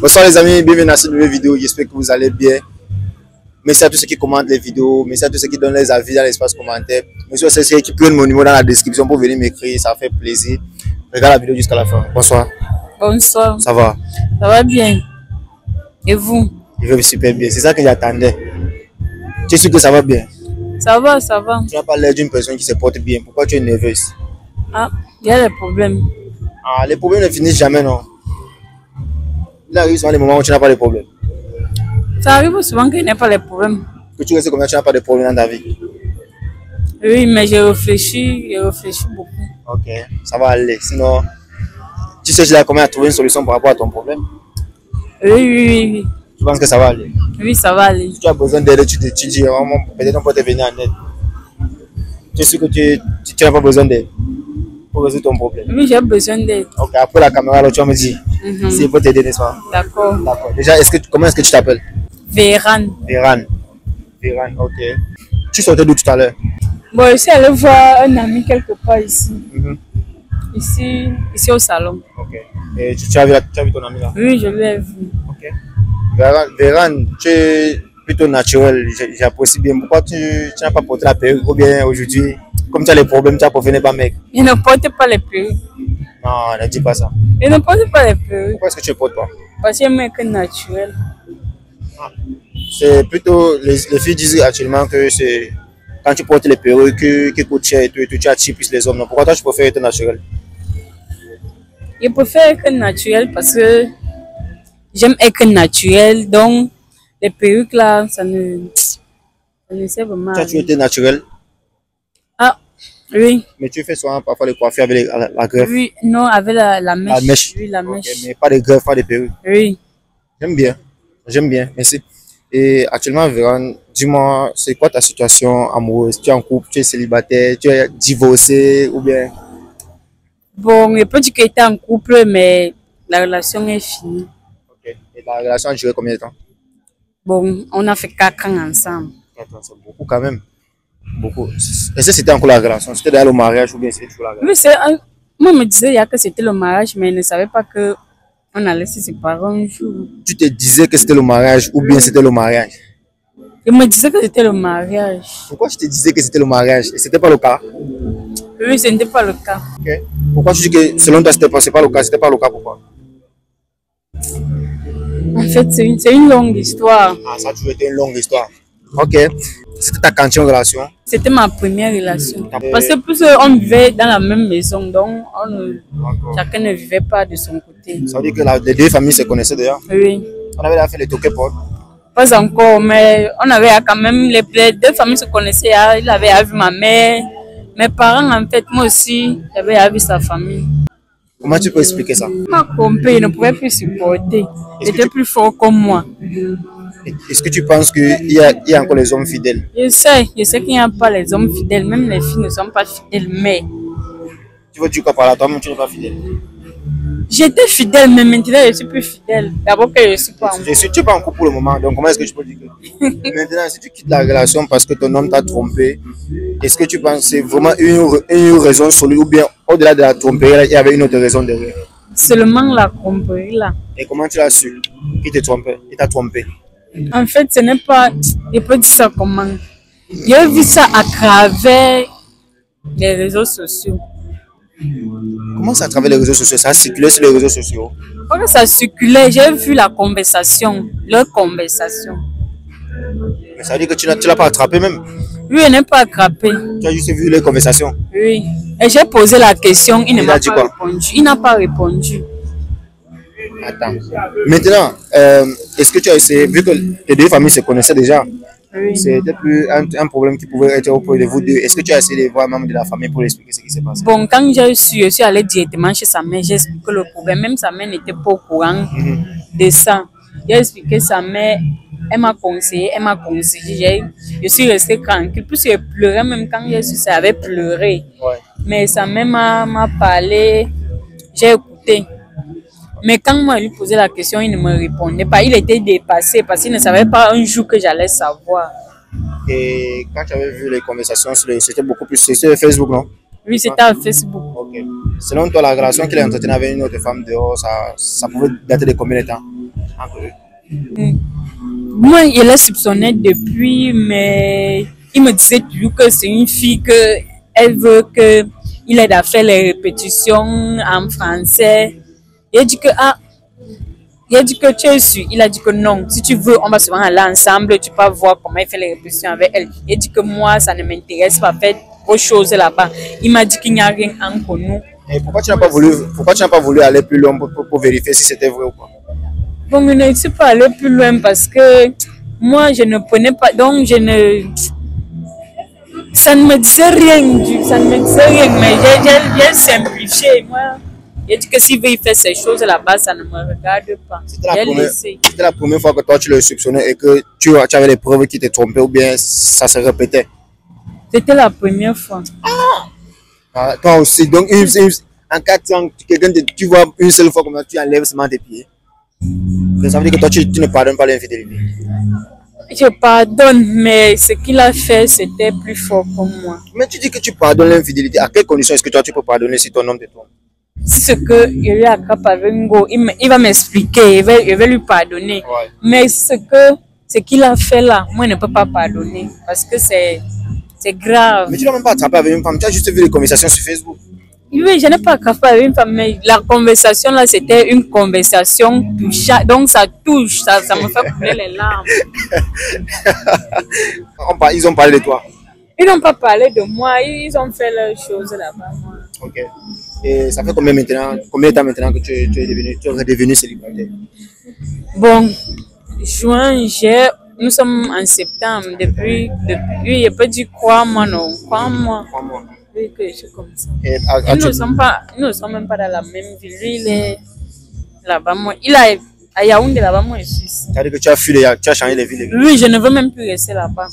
Bonsoir les amis, bienvenue à cette nouvelle vidéo, j'espère que vous allez bien. Merci à tous ceux qui commentent les vidéos, merci à tous ceux qui donnent les avis dans l'espace commentaire. Merci à ceux qui prennent mon numéro dans la description pour venir m'écrire, ça fait plaisir. Regarde la vidéo jusqu'à la fin. Bonsoir. Bonsoir. Ça va? Ça va bien. Et vous? Je vais super bien, c'est ça que j'attendais. Tu es sûr que ça va bien? Ça va, ça va. Tu n'as pas l'air d'une personne qui se porte bien, pourquoi tu es nerveuse? Ah, il y a des problèmes. Ah, les problèmes ne finissent jamais, non? Il arrive souvent des moments où tu n'as pas de problème. Ça arrive souvent qu'il n'y ait pas de problèmes. Que tu restes combien tu n'as pas de problème dans ta vie? Oui, mais j'ai réfléchi beaucoup. Ok, ça va aller. Sinon, tu sais, je comment trouver une solution par rapport à ton problème? Oui. Tu penses que ça va aller? Oui, ça va aller. Si tu as besoin d'aide, tu dis, peut-être on peut te venir en aide. Tu es sûr que tu n'as pas besoin d'aide pour résoudre ton problème? Oui, j'ai besoin d'aide. Ok, après la caméra, alors, tu vas me dire si je peux t'aider, n'est-ce pas? D'accord. D'accord. Déjà, comment est-ce que tu t'appelles? Véran. Véran, ok. Tu sortais d'où tout à l'heure? Bon, je suis allé voir un ami quelque part ici. Ici au salon. Ok. Et tu as vu ton ami là? Oui, je l'ai vu. Ok. Véran, tu es plutôt naturel, j'apprécie bien. Pourquoi tu n'as pas porté la perruque ou bien aujourd'hui, comme tu as les problèmes, tu as préféré pas mec? Il ne porte pas les perruques. Non, ne dis pas ça. Il ne porte pas les perruques. Pourquoi est-ce que tu ne portes pas? Parce qu'il est que naturel. C'est plutôt, les filles disent actuellement que c'est quand tu portes les perruques qui coûtent cher et tout, tu attires plus les hommes. Non? Pourquoi toi tu préfères être naturel? Je préfère être naturel parce que j'aime être naturel. Donc, les perruques là, ça ne sert vraiment à rien. Tu as été naturel? Ah, oui. Mais tu fais souvent parfois les coiffures avec la greffe? Oui, non, avec la mèche. La mèche? Oui, la Okay, mèche. mais pas de greffe, pas de perruque? Oui. J'aime bien, merci. Et actuellement, Véran, dis-moi, c'est quoi ta situation amoureuse? Tu es en couple, tu es célibataire, tu es divorcé ou bien? Bon, je peux dire que j'étais en couple, mais la relation est finie. Ok. Et la relation a duré combien de temps? Bon, on a fait 4 ans ensemble. 4 ans, c'est beaucoup quand même. Beaucoup. Est-ce que c'était encore la relation? C'était derrière le mariage ou bien c'était toujours la relation? Oui, moi, je me disais que c'était le mariage, mais je ne savais pas que on allait se séparer un jour. Tu te disais que c'était le mariage ou bien c'était le mariage? Je me disais que c'était le mariage. Pourquoi tu te disais que c'était le mariage et c'était pas le cas? Oui, ce n'était pas le cas. Okay. Pourquoi tu dis que selon toi c'était pas le cas? C'était pas le cas, pourquoi? En fait, c'est une longue histoire. Ah, ça a toujours été une longue histoire. Ok. C'était ta quantième relation? C'était ma première relation. Parce que plus on vivait dans la même maison, donc chacun ne vivait pas de son côté. Ça veut dire que les deux familles se connaissaient déjà? Oui. On avait déjà fait les toquets pour? Pas encore, mais on avait quand même, les deux familles se connaissaient. Il avait vu ma mère, mes parents en fait, moi aussi, j'avais vu sa famille. Comment tu peux expliquer ça? Ma compagnie ne pouvait plus supporter. Il était plus fort que moi. Est-ce que tu penses qu'il y a encore les hommes fidèles? Je sais qu'il n'y a pas les hommes fidèles, même les filles ne sont pas fidèles, mais... Tu veux dire quoi par là? Toi-même, tu n'es pas fidèle? J'étais fidèle, mais maintenant je suis plus fidèle. D'abord que je ne suis pas en couple. Tu n'es pas en couple pour le moment, donc comment est-ce que tu peux dire que... Maintenant, si tu quittes la relation parce que ton homme t'a trompé, est-ce que tu penses que c'est vraiment une raison solide ou bien au-delà de la tromperie, il y avait une autre raison derrière? Seulement la tromperie là. Et comment tu l'as su qu'il te trompait? Il t'a trompé? En fait, ce n'est pas... Je peux dire ça comment? J'ai vu ça à travers les réseaux sociaux. Comment ça à travers les réseaux sociaux? Ça a circulé sur les réseaux sociaux? Quand ça circulait, j'ai vu la conversation, leur conversation. Mais ça veut dire que tu l'as pas attrapé même? Lui, il n'est pas attrapé. Tu as juste vu les conversations? Oui. Et j'ai posé la question, il ne m'a pas répondu. Il n'a pas répondu. Attends. Maintenant, est-ce que tu as essayé, vu que les deux familles se connaissaient déjà, oui. C'était plus un problème qui pouvait être auprès de vous deux. Est-ce que tu as essayé de voir un membre de la famille pour expliquer ce qui s'est passé? Bon, quand je suis allée directement chez sa mère, j'ai expliqué le problème. Même sa mère n'était pas au courant de ça. J'ai expliqué sa mère, elle m'a conseillé, je suis restée tranquille. Plus je pleurais, même quand je suis, ça avait pleuré. Ouais. Mais sa mère m'a parlé, j'ai écouté. Mais quand moi lui posais la question, il ne me répondait pas. Il était dépassé parce qu'il ne savait pas un jour que j'allais savoir. Et quand tu avais vu les conversations, c'était beaucoup plus... C'était Facebook, non? Oui, c'était à Facebook. Ok. Selon toi, la relation qu'il a entretenue avec une autre femme dehors, ça pouvait dater de combien de temps? entre eux? Moi, il l'a soupçonné depuis, mais il me disait toujours que c'est une fille que elle veut que il aide à faire les répétitions en français. Il a dit que il a dit que tu es sûr. Il a dit que non. Si tu veux, on va souvent aller ensemble. Tu peux voir comment il fait les répétitions avec elle. Il a dit que moi, ça ne m'intéresse pas faire autre chose là-bas. Il m'a dit qu'il n'y a rien entre nous. Et pourquoi tu n'as pas voulu aller plus loin pour vérifier si c'était vrai ou pas? Bon, je ne suis pas allée plus loin parce que moi, je ne prenais pas. Donc, ça ne me disait rien. Ça ne me disait rien. Mais j'ai simplifié. Moi, il dit que s'il veut faire ces choses là-bas, ça ne me regarde pas. C'était la première fois que toi, tu le soupçonnais et que tu avais les preuves qui te trompaient ou bien ça se répétait? C'était la première fois. Ah, toi aussi. Donc, en 4 ans, tu vois une seule fois comment tu enlèves seulement tes pieds. Ça veut dire que toi, tu ne pardonnes pas l'infidélité. Je pardonne, mais ce qu'il a fait, c'était plus fort pour moi. Mais tu dis que tu pardonnes l'infidélité. À quelles conditions est-ce que toi, tu peux pardonner si ton homme te trompe? Si ce que il lui a capable, il va m'expliquer, je vais lui pardonner. Ouais. Mais ce qu'il a fait là, moi, je ne peux pas pardonner parce que c'est grave. Mais tu n'as même pas attrapé avec une femme. Tu as juste vu les conversations sur Facebook. Oui, je n'ai pas attrapé avec une femme, mais la conversation là, c'était une conversation touchante. Donc ça touche, ça me fait couler les larmes. Ils ont parlé de toi. Ils n'ont pas parlé de moi, ils ont fait leurs choses là-bas. Ok. Et ça fait combien de temps maintenant que tu es redevenu célibataire? Bon, juin, nous sommes en septembre. Depuis, je peux dire 3 mois, non? 3 mois. 3 mois. Oui, que je suis comme ça. Et Nous ne sommes même pas dans la même ville. Lui, il est là-bas. Moi, il est à Yaoundé, là-bas, moi, je suis ici. C'est-à-dire que tu as changé de ville. Oui, je ne veux même plus rester là-bas.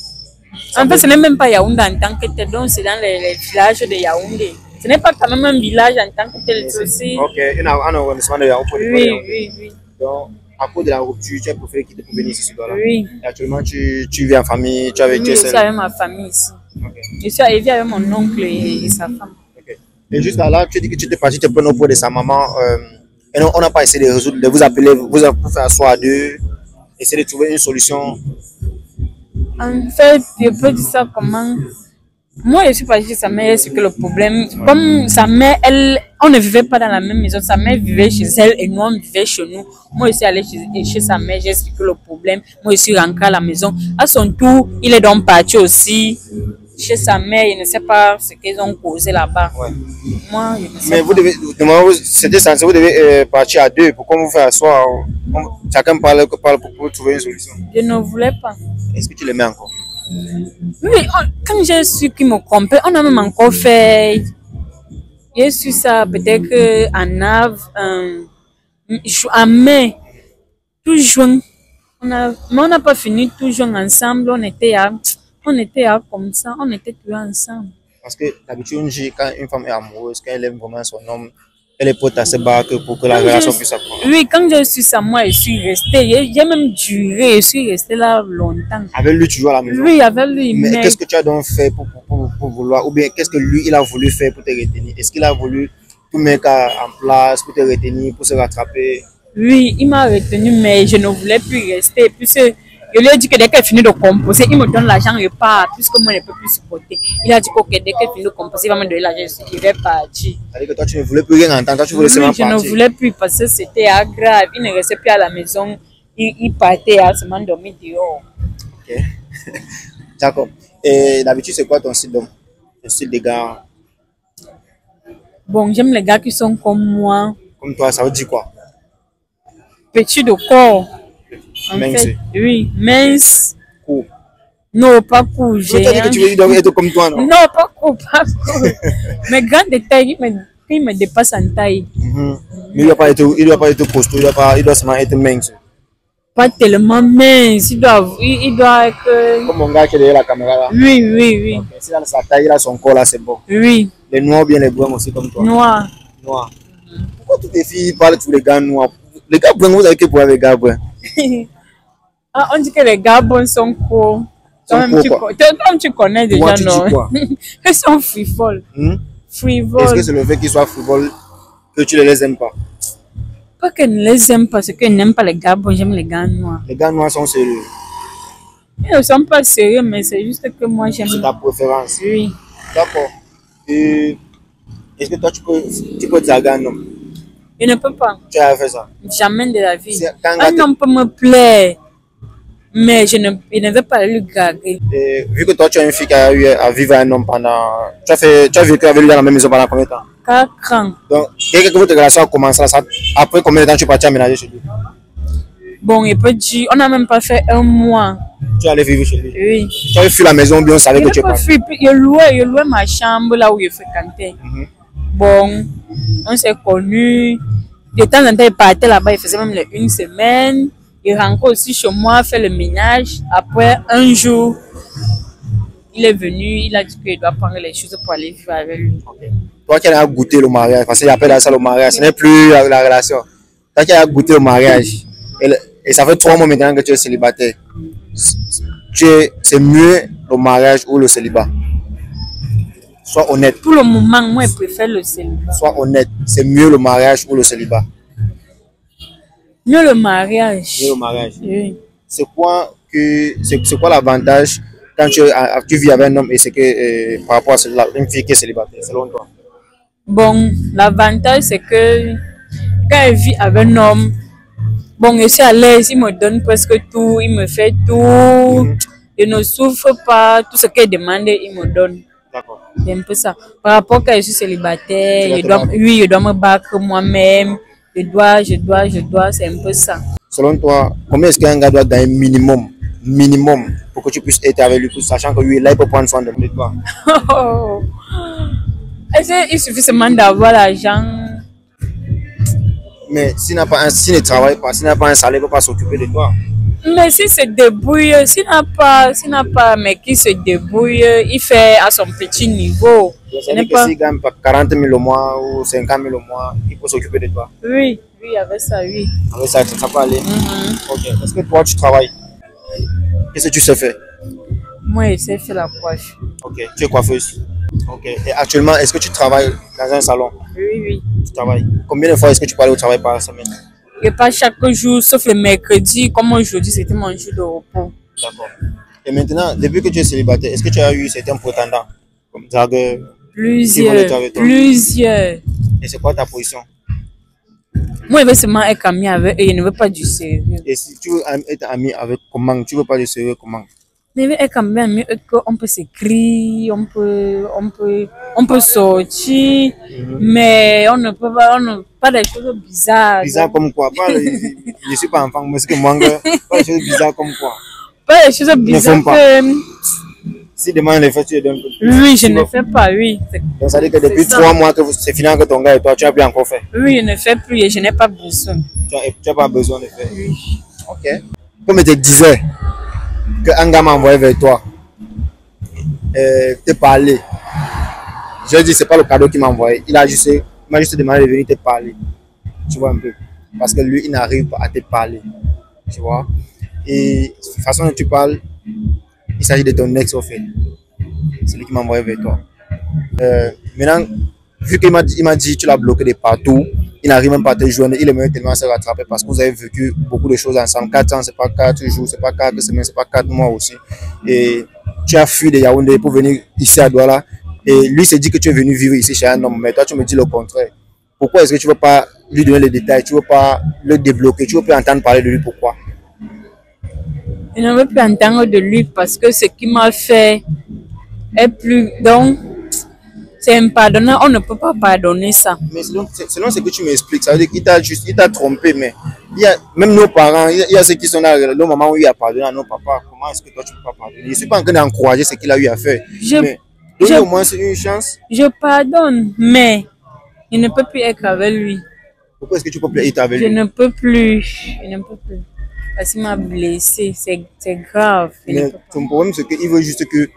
En fait, ce n'est même pas Yaoundé en tant que tel, donc c'est dans les villages de Yaoundé. Ce n'est pas quand même un village en tant que tel aussi. Ok, un arrondissement de Yaoundé. Oui. Donc, à cause de la rupture, tu as préféré quitter pour venir ici sur là. Oui. Et actuellement, tu vis en famille, tu es avec je suis avec ma famille ici. Okay. Je suis avec mon oncle et sa femme. Okay. Et jusqu'à là, tu dis que tu t'es parti te prendre auprès de sa maman. Et non, on n'a pas essayé de résoudre, de vous appeler, vous faire asseoir à deux, essayer de trouver une solution. En fait, je peux dire ça comment. Moi, je suis partie chez sa mère, c'est que le problème, comme sa mère, on ne vivait pas dans la même maison, sa mère vivait chez elle et nous, on vivait chez nous. Moi, je suis allée chez sa mère, j'ai expliqué le problème. Moi, je suis rentrée à la maison. À son tour, il est donc parti aussi chez sa mère, il ne sait pas ce qu'ils ont causé là-bas. Ouais. Moi, je ne sais pas. Vous devez, c'était censé, vous devez partir à deux pour qu'on vous fasse asseoir. Chacun parle pour trouver une solution. Je ne voulais pas. Est-ce que tu le mets encore? Oui, quand j'ai su qu'il me trompait, on a même encore fait. J'ai su ça peut-être en mai, tout juin. Mais on n'a pas fini tout juin ensemble. On était comme ça, on était tous ensemble. Parce que d'habitude, quand une femme est amoureuse, quand elle aime vraiment son homme, elle est prête à se battre pour que la relation puisse apprendre. Oui, quand j'ai su ça, moi, je suis restée. J'ai même duré, je suis restée là longtemps. Avec lui, tu joues à la maison? Oui, avec lui. Mais qu'est-ce que tu as donc fait pour vouloir, ou bien qu'est-ce que lui, il a voulu faire pour te retenir? Est-ce qu'il a voulu tout mettre en place pour te retenir, pour se rattraper? Oui, il m'a retenu, mais je ne voulais plus rester. Puisque je lui ai dit que dès qu'elle finit de composer, il me donne l'argent et part, puisque moi, je ne peux plus supporter. Il a dit que dès qu'elle finit de composer, il va me donner l'argent, il va partir. C'est-à-dire que toi, tu ne voulais plus rien entendre, toi, tu voulais seulement partir. Je ne voulais plus parce que c'était grave. Il ne restait plus à la maison, il partait à seulement dormir dehors. Ok. D'accord. Et d'habitude, c'est quoi ton style d'homme? Ton style de gars? Bon, j'aime les gars qui sont comme moi. Comme toi, ça veut dire quoi? Petit de corps. Mince. Oui, mince. Court. Non, pas court. Tu veux dire que tu veux être comme toi, non? Non, pas court, pas court. Mais grand de taille, il me dépasse en taille. Mais il ne doit pas être costaud, il doit seulement être mince. Pas tellement mince, il doit être... Comme mon gars qui est derrière la caméra là? Oui. Okay. Si sa taille, il a son corps là, c'est bon. Oui. Les noirs ou bien les bruns aussi comme toi? Noir. Pourquoi toutes les filles parlent de tous les gars noirs? Les gars bruns, vous avez que pour les gars bruns? On dit que les gars bons sont courts. Toi-même, tu connais déjà, non? Ils sont frivoles. Frivoles. Est-ce que c'est le fait qu'ils soient frivoles que tu ne les aimes pas? Pas qu'elle ne les aime parce qu'elle n'aime pas les gars. Bon, j'aime les gars noirs. Les gars noirs sont sérieux. Ils ne sont pas sérieux, mais c'est juste que moi j'aime. C'est ta préférence. Oui. D'accord. Et est-ce que toi tu peux draguer un homme? Je ne peux pas. Tu as fait ça? Jamais de la vie. Quand Un homme peut me plaire, mais je ne veux pas lui draguer. Et vu que toi tu es une fille qui a eu à vivre avec un homme pendant. Tu as vécu avec lui dans la même maison pendant combien de temps? 4 ans. Donc, dès que votre relation a commencé, après combien de temps tu es parti aménager chez lui? Bon, il peut dire, on n'a même pas fait 1 mois. Tu allais vivre chez lui? Oui. Tu avais fui la maison ou bien on savait que tu es parti? Je louais ma chambre là où je fréquentais. Bon, on s'est connus. De temps en temps, il partait là-bas, il faisait même une semaine. Il rentrait aussi chez moi, fait le ménage. Après, un jour, il est venu, il a dit qu'il doit prendre les choses pour aller vivre avec lui. Okay. Toi qui as goûté le mariage, parce qu'il appelle ça le mariage, ce n'est plus la relation. Toi qui as goûté le mariage, et ça fait 3 mois maintenant que tu es célibataire, c'est mieux le mariage ou le célibat? Sois honnête. Pour le moment, moi, je préfère le célibat. Sois honnête. C'est mieux le mariage ou le célibat? Mieux le mariage. Mieux le mariage. Oui. C'est quoi l'avantage quand tu vis avec un homme et c'est que par rapport à une fille qui est célibataire, selon toi? Bon, l'avantage c'est que quand elle vit avec un homme, bon, je suis à l'aise, il me donne presque tout, il me fait tout. Je ne souffre pas, tout ce qu'elle demande, il me donne. D'accord. C'est un peu ça. Par rapport à quand je suis célibataire, je dois me battre moi-même. Je dois, c'est un peu ça. Selon toi, combien est-ce qu'un gars doit gagner minimum, pour que tu puisses être avec lui, sachant que lui, là, il peut prendre soin de toi? Est-ce qu'il suffit seulement d'avoir l'argent? Mais s'il ne travaille pas, s'il n'a pas un salaire, il ne peut pas s'occuper de toi. Mais s'il se débrouille, s'il n'a pas, mais qui se débrouille, il fait à son petit niveau. C'est-à-dire que s'il gagne 40 000 au mois ou 50 000 au mois, il peut s'occuper de toi. Oui, avec ça, oui. Avec ça peut aller. Ok. Est-ce que toi, tu travailles? Qu'est-ce que tu sais faire? Moi, je sais faire la coiffe. Ok. Tu es coiffeuse? Ok. Et actuellement, est-ce que tu travailles dans un salon? Oui. Tu travailles. Combien de fois est-ce que tu peux aller au travail par semaine? Et pas chaque jour, sauf le mercredi, comme aujourd'hui, c'était mon jour de repos. D'accord. Et maintenant, depuis que tu es célibataire, est-ce que tu as eu certains prétendants comme dragueurs? Plusieurs. Et c'est quoi ta position? Moi, je veux seulement être ami avec eux, je ne veux pas du sérieux. Et si tu veux être ami avec comment? Tu veux pas du sérieux comment? Je veux être ami avec eux, on peut s'écrire, on peut sortir, mais on ne peut pas des choses bizarres. Bizarres comme quoi? Je ne suis pas enfant, mais c'est que moi, pas des choses bizarres comme quoi? Pas des choses bizarres que... Si demain les fait, tu les donnes. Oui, je ne fais pas, oui. Donc ça veut dire que depuis 3 mois que c'est fini que ton gars et toi, tu n'as plus encore fait? Oui, je ne fais plus et je n'ai pas besoin. Tu n'as pas besoin de faire? Oui. Ok. Comme je te disais, qu'un gars m'a envoyé vers toi, te parler. Je dis, c'est pas le cadeau qu'il m'a envoyé. Il m'a juste demandé de venir te parler. Tu vois un peu. Parce que lui, il n'arrive pas à te parler. Tu vois. Et de la façon dont tu parles, il s'agit de ton ex au fait. C'est lui qui m'a envoyé vers toi. Maintenant, vu qu'il m'a dit tu l'as bloqué de partout, il n'arrive même pas à te joindre, il aimerait tellement se rattraper parce que vous avez vécu beaucoup de choses ensemble. 4 ans, c'est pas 4 jours, c'est pas 4 semaines, c'est pas 4 mois aussi. Et tu as fui de Yaoundé pour venir ici à Douala. Et lui s'est dit que tu es venu vivre ici chez un homme, mais toi tu me dis le contraire. Pourquoi est-ce que tu ne veux pas lui donner les détails, tu ne veux pas le débloquer, tu ne veux pas entendre parler de lui, pourquoi? Je ne veux plus entendre de lui parce que ce qu'il m'a fait est plus... Donc, c'est impardonnable, on ne peut pas pardonner ça. Mais selon ce que tu m'expliques, ça veut dire qu'il t'a trompé, mais il y a, même nos parents, il y a ceux qui sont là, le moment où il a pardonné à nos papas, comment est-ce que toi tu ne peux pas pardonner? Je ne suis pas en train d'encourager ce qu'il a eu à faire, mais donne au moins une chance. Je pardonne, mais je ne peux plus être avec lui. Pourquoi est-ce que tu ne peux plus être avec lui? Je ne peux plus. Parce qu'il m'a blessé, c'est grave. Mais ton problème, c'est qu'il veut juste que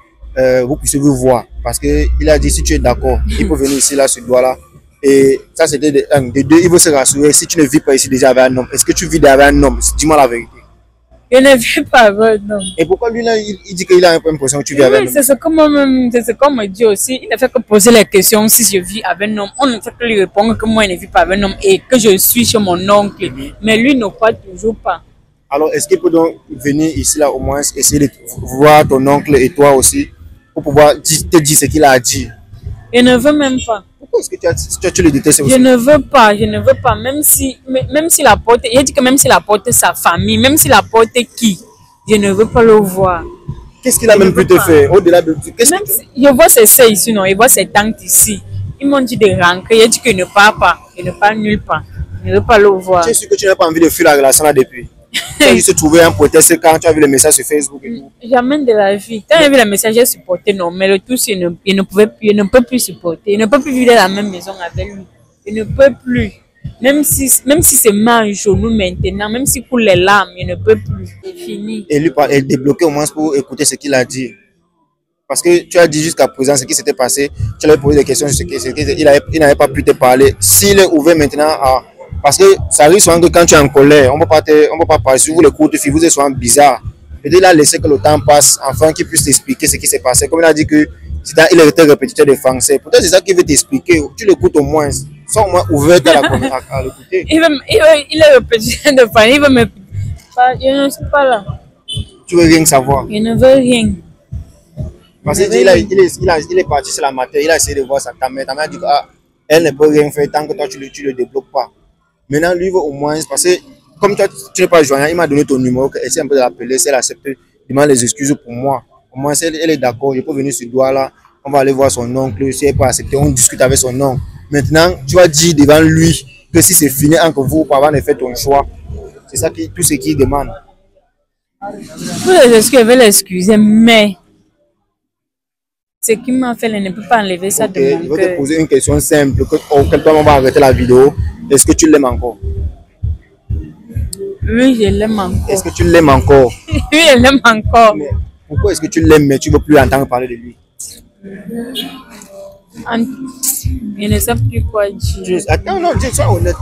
vous puissiez vous voir. Parce qu'il a dit, si tu es d'accord, il peut venir ici, là, sur Douala. Et ça, c'était de deux, il veut se rassurer. Si tu ne vis pas ici déjà avec un homme, est-ce que tu vis avec un homme? Dis-moi la vérité. Je ne vis pas avec un homme. Et pourquoi lui, là, il dit qu'il a l'impression que tu vis avec un homme? C'est ce qu'on me dit aussi. Il ne fait que poser la question si je vis avec un homme. On ne fait que lui répondre que moi, je ne vis pas avec un homme et que je suis chez mon oncle. Mais lui ne croit toujours pas. Alors, est-ce qu'il peut donc venir ici, là, au moins, essayer de voir ton oncle et toi aussi, pour pouvoir te dire ce qu'il a dit? Je ne veux même pas. Pourquoi est-ce que tu le détestes aussi? Je ne veux pas, je ne veux pas. Même si la porte, il dit que même s'il apporte sa famille, même s'il apporte qui, je ne veux pas le voir. Qu'est-ce qu'il a même pu te faire au-delà de... Je vois ses sœurs ici, non, je vois ses tantes ici. Ils m'ont dit de rentrer, il dit que je ne pars pas, je ne pars nulle part. Je ne veux pas le voir. Tu es sûr que tu n'as pas envie de fuir la relation là depuis? Tu as juste trouvé un prétexte quand tu as vu le message sur Facebook et tout. J'amène de la vie. Quand j'ai vu le message, j'ai supporté, non, mais le tout, je ne peux plus supporter. Je ne peux plus vivre dans la même maison avec lui. Je ne peux plus. Même si c'est mal genou maintenant, même si pour les larmes, je ne peux plus. C'est fini. Et lui, elle débloquer au moins pour écouter ce qu'il a dit. Parce que tu as dit jusqu'à présent ce qui s'était passé. Tu lui as posé des questions sur ce qu'il n'avait pas pu te parler. S'il est ouvert maintenant à... Parce que ça arrive souvent que quand tu es en colère, on ne peut pas parler sur vous, les cours de filles, vous êtes souvent bizarre. Et il a laissé que le temps passe, afin qu'il puisse t'expliquer ce qui s'est passé. Comme il a dit que il était répétiteur de français. Peut-être c'est ça qu'il veut t'expliquer. Tu l'écoutes au moins. Sois au moins ouvert à l'écouter. Il est répétiteur de français. Il veut me... Je ne suis pas là. Tu veux rien savoir? Je ne veux rien. Parce qu'il est parti sur la matière, il a essayé de voir sa mère. Ta mère a dit qu'elle ne peut rien faire tant que toi tu le débloques pas. Maintenant, lui veut au moins, parce que comme tu n'es pas joignable, il m'a donné ton numéro, essaie un peu de l'appeler, si elle accepte, demande les excuses pour moi. Au moins, si elle est d'accord, je peux venir sur doigt là, on va aller voir son oncle, si elle peut accepter, on discute avec son oncle. Maintenant, tu vas dire devant lui que si c'est fini entre vous, avant de faire ton choix. C'est ça tout ce qu'il demande. Je vais l'excuser, mais ce qui m'a fait, elle ne peut pas enlever ça de mon cœur. Je vais te poser une question simple, auquel toi on va arrêter la vidéo. Est-ce que tu l'aimes encore? Oui, je l'aime encore. Est-ce que tu l'aimes encore? Oui, je l'aime encore. Mais pourquoi est-ce que tu l'aimes mais tu ne veux plus entendre parler de lui? Je ne sais plus quoi dire. Attends, non, sois honnête.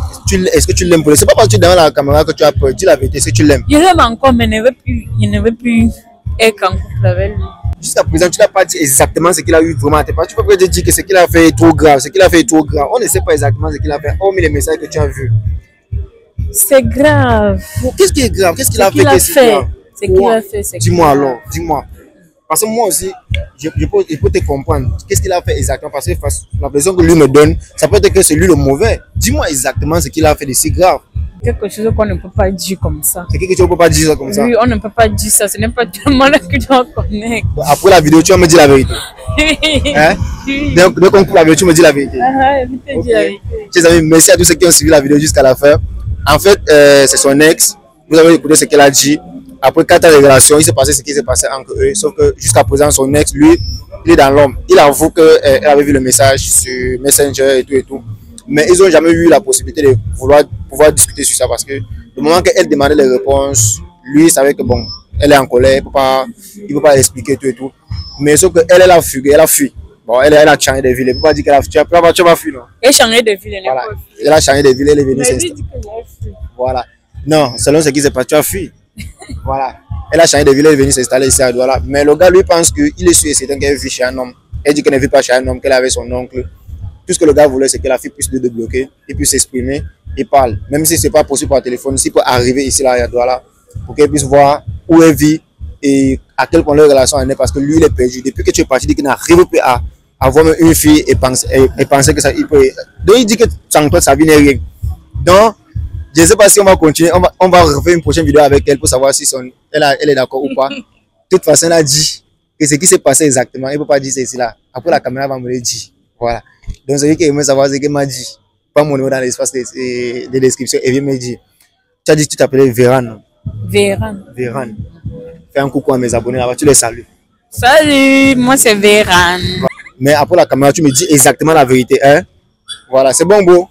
Est-ce que tu l'aimes? C'est pas parce que tu es dans la caméra que tu as peur. Dis la vérité, est-ce que tu l'aimes? Je l'aime encore, mais je ne veux plus être en couple avec lui. Jusqu'à présent, tu n'as pas dit exactement ce qu'il a eu vraiment à te passer. Tu peux peut-être dire que ce qu'il a fait est trop grave. Ce qu'il a fait est trop grave. On ne sait pas exactement ce qu'il a fait, hormis les messages que tu as vus. C'est grave. Qu'est-ce qui est grave? Qu'est-ce qu'il a fait? Ce qu'il a fait. Dis-moi alors, dis-moi. Parce que moi aussi, je peux te comprendre. Qu'est-ce qu'il a fait exactement? Parce que la version que lui me donne, ça peut être que c'est lui le mauvais. Dis-moi exactement ce qu'il a fait de si grave. Quelque chose qu'on ne peut pas dire comme ça. C'est quelque chose qu'on ne peut pas dire ça comme ça? Oui, on ne peut pas dire ça. Ce n'est pas tout le monde qui doit connaître. Après la vidéo, tu vas me dire la vérité. Hein? Donc, on coupe la vidéo, tu me dis la vérité. Je te dis la vérité. Chers amis, merci à tous ceux qui ont suivi la vidéo jusqu'à la fin. En fait, c'est son ex. Vous avez écouté ce qu'elle a dit. Après 4 ans de relation, il s'est passé ce qui s'est passé entre eux. Sauf que jusqu'à présent, son ex, lui, il est dans l'homme. Il avoue qu'elle avait vu le message sur Messenger et tout. Mais ils n'ont jamais eu la possibilité de pouvoir discuter sur ça parce que le moment qu'elle demandait les réponses, lui savait que bon, elle est en colère, il ne peut pas expliquer tout et tout. Mais sauf qu'elle, elle a fui. Bon, elle a changé de ville. Elle ne peut pas dire qu'elle a fui. Tu vas fuir, non? Elle a changé de ville, elle n'est voilà. pas fui. Elle a changé de ville, elle est venue s'installer. Voilà. Non, selon ce qui s'est passé, tu as fui. Voilà. Elle a changé de ville, elle est venue s'installer ici à Douala. Mais le gars, lui, pense qu'il est sûr et certain qu'elle vit chez un homme. Elle dit qu'elle ne vit pas chez un homme, qu'elle avait son oncle. Tout ce que le gars voulait, c'est que la fille puisse le débloquer, et puisse s'exprimer et parle. Même si ce n'est pas possible par téléphone, s'il peut arriver ici, là, à Douala, pour qu'elle puisse voir où elle vit et à quel point leur relation en est, parce que lui, il est perdu. Depuis que tu es parti, il dit qu'il n'arrive pas à avoir une fille et penser que ça, il peut. Donc, il dit que sans toi, sa vie n'est rien. Donc, je ne sais pas si on va continuer, on va refaire une prochaine vidéo avec elle pour savoir si elle est d'accord ou pas. De toute façon, elle a dit que ce qui s'est passé exactement, elle ne peut pas dire ceci là. Après, la caméra va me le dire. Voilà. Donc, celui qui aimerait savoir ce qu'elle m'a dit, pas mon nom dans l'espace de description, elle vient me dire. Tu as dit que tu t'appelais Véran. Véran. Véran. Fais un coucou à mes abonnés là-bas, tu les salues. Salut, moi c'est Véran. Mais après la caméra, tu me dis exactement la vérité. Hein? Voilà, c'est bon, beau.